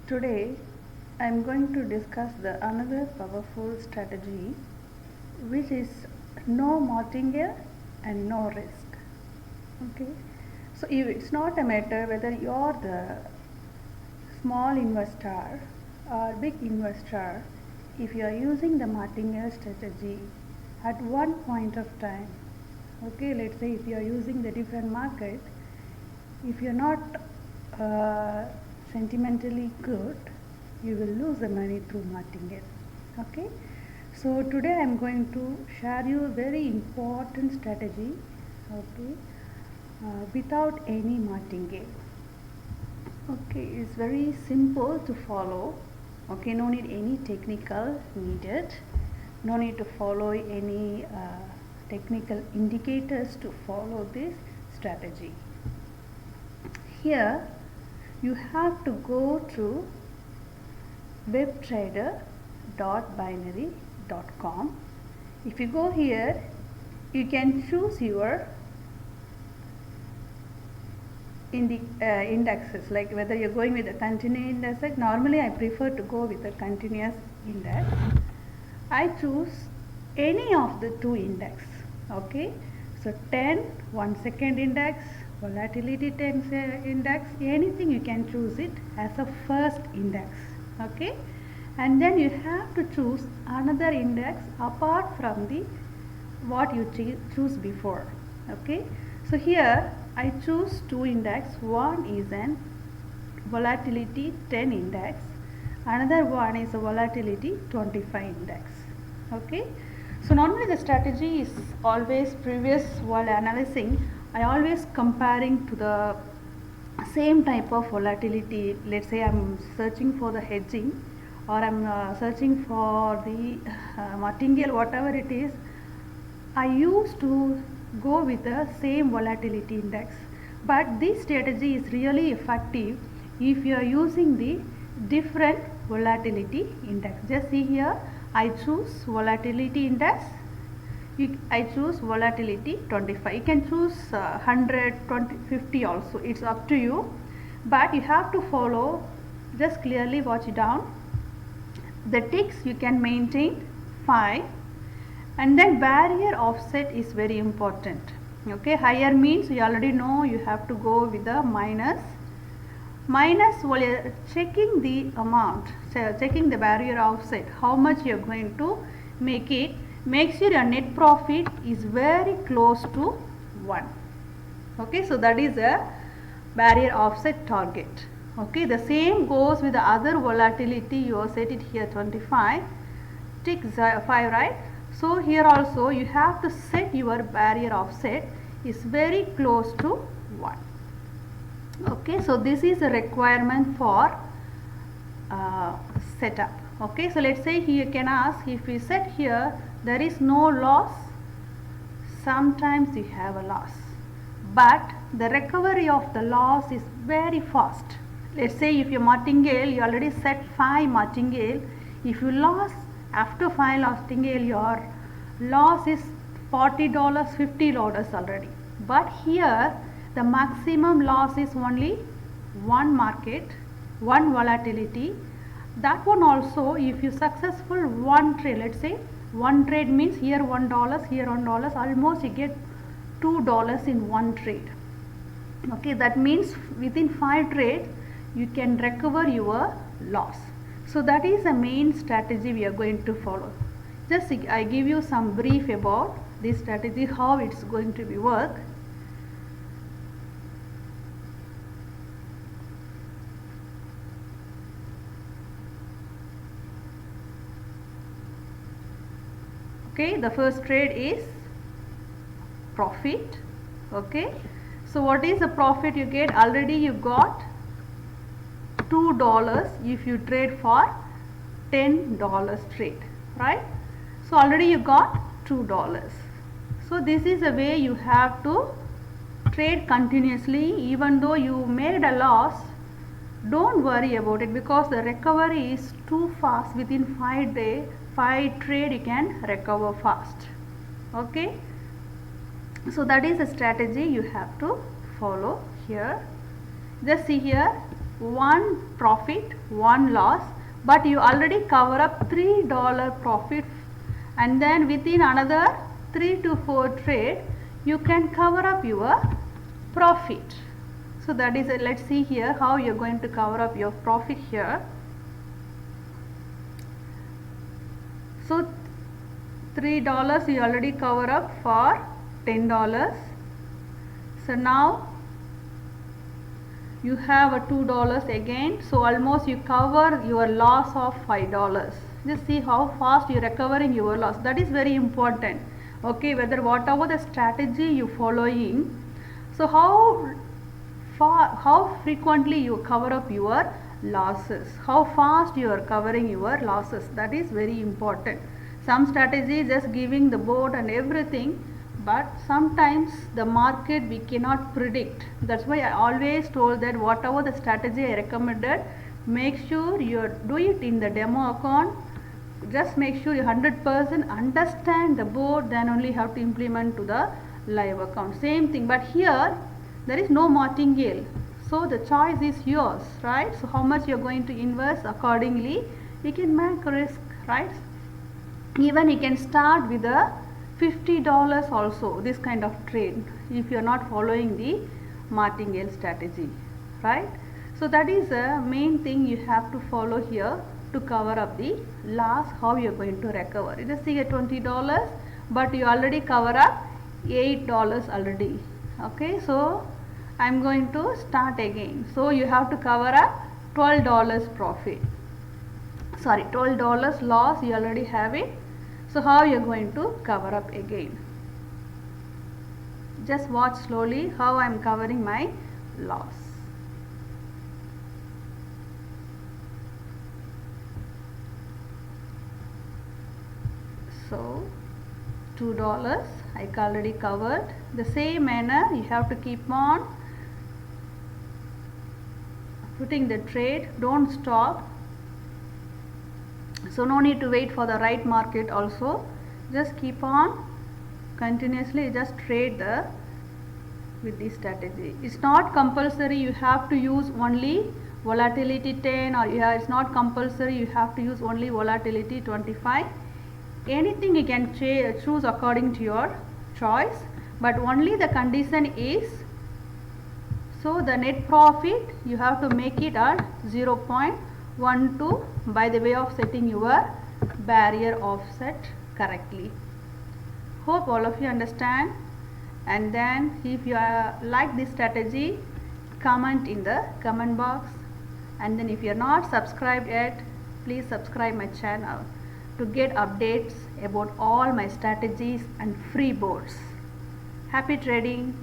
Today I am going to discuss the another powerful strategy, which is no martingale and no risk. Okay, so it's not a matter whether you are the small investor or big investor. If you are using the martingale strategy at one point of time, okay, let's say if you are using the different market, if you are not sentimentally good, you will lose the money through martingale. Okay, so today I am going to share you a very important strategy, okay, without any martingale. Okay, it's very simple to follow. Okay, no need any technical needed, no need to follow any technical indicators to follow this strategy. Here you have to go to webtrader.binary.com. If you go here, you can choose your indexes, like whether you're going with a continuous index. Like normally I prefer to go with a continuous index. I choose any of the two index. Okay, so 10 1 second index, volatility 10 index, anything you can choose it as a first index. Okay, and then you have to choose another index apart from the what you choose before. Okay, so here I choose two index. One is an volatility 10 index, another one is a volatility 25 index. Okay, so normally the strategy is always previous while analyzing, I always comparing to the same type of volatility. Let's say I'm searching for the hedging, or I'm searching for the martingale, whatever it is, I used to go with the same volatility index. But this strategy is really effective if you are using the different volatility index. Just see here, I choose volatility index. I choose volatility 25. You can choose 100, 20, 50 also. It's up to you. But you have to follow, just clearly watch it down. The ticks you can maintain 5. And then barrier offset is very important. Okay, higher means you already know you have to go with the minus while you're checking the amount, so checking the barrier offset, how much you're going to make it. Make sure your net profit is very close to 1. Okay, so that is a barrier offset target. Okay, the same goes with the other volatility. You have set it here 25, tick 5, right? So here also you have to set your barrier offset is very close to 1. Okay, so this is a requirement for setup. Okay, so let's say here you can ask, if we set here there is no loss, sometimes you have a loss, but the recovery of the loss is very fast. Let's say if your martingale, you already set 5 martingale, if you lost after 5 martingale, your loss is $40, $50 already. But here the maximum loss is only one market, one volatility. That one also, if you successful one trade, let's say one trade means here $1, here $1, almost you get $2 in one trade. Okay, that means within 5 trades you can recover your loss. So that is the main strategy we are going to follow. Just I give you some brief about this strategy, how it's going to be work. Okay, the first trade is profit. Okay, so what is the profit you get? Already you got $2 if you trade for $10 trade, right? So already you got $2. So this is a way you have to trade continuously. Even though you made a loss, don't worry about it, because the recovery is too fast. Within 5 days, 5 trade you can recover fast. Okay, so that is a strategy you have to follow here. Just see here, one profit, one loss, but you already cover up $3 profit, and then within another 3 to 4 trade you can cover up your profit. So that is it. Let's see here how you're going to cover up your profit here. So $3 you already cover up for $10. So now you have a $2 again, so almost you cover your loss of $5. Just see how fast you are recovering your loss. That is very important. Okay, whether whatever the strategy you following, so how frequently you cover up your losses, how fast you are covering your losses, that is very important. Some strategy just giving the board and everything, but sometimes the market we cannot predict. That's why I always told that whatever the strategy I recommended, make sure you do it in the demo account. Just make sure you 100% understand the board, then only have to implement to the live account. Same thing, but here there is no martingale, so the choice is yours, right? So how much you are going to invest, accordingly you can make a risk, right? Even you can start with a $50 also, this kind of trade, if you are not following the martingale strategy, right? So that is the main thing you have to follow here to cover up the loss. How you are going to recover. You just see a $20, but you already cover up $8 already. Okay, so I am going to start again. So you have to cover up $12 profit, sorry, $12 loss, you already have it. So how you are going to cover up again. Just watch slowly how I am covering my loss. So $2 I already covered. The same manner you have to keep on putting the trade, don't stop. So no need to wait for the right market also, just keep on continuously, just trade with this strategy. It's not compulsory you have to use only volatility 10, or it's not compulsory you have to use only volatility 25. Anything you can choose according to your choice, but only the condition is, so the net profit you have to make it at 0.12 by the way of setting your barrier offset correctly. Hope all of you understand, and then if you like this strategy, comment in the comment box, and then if you are not subscribed yet, please subscribe my channel to get updates about all my strategies and free boards. Happy trading.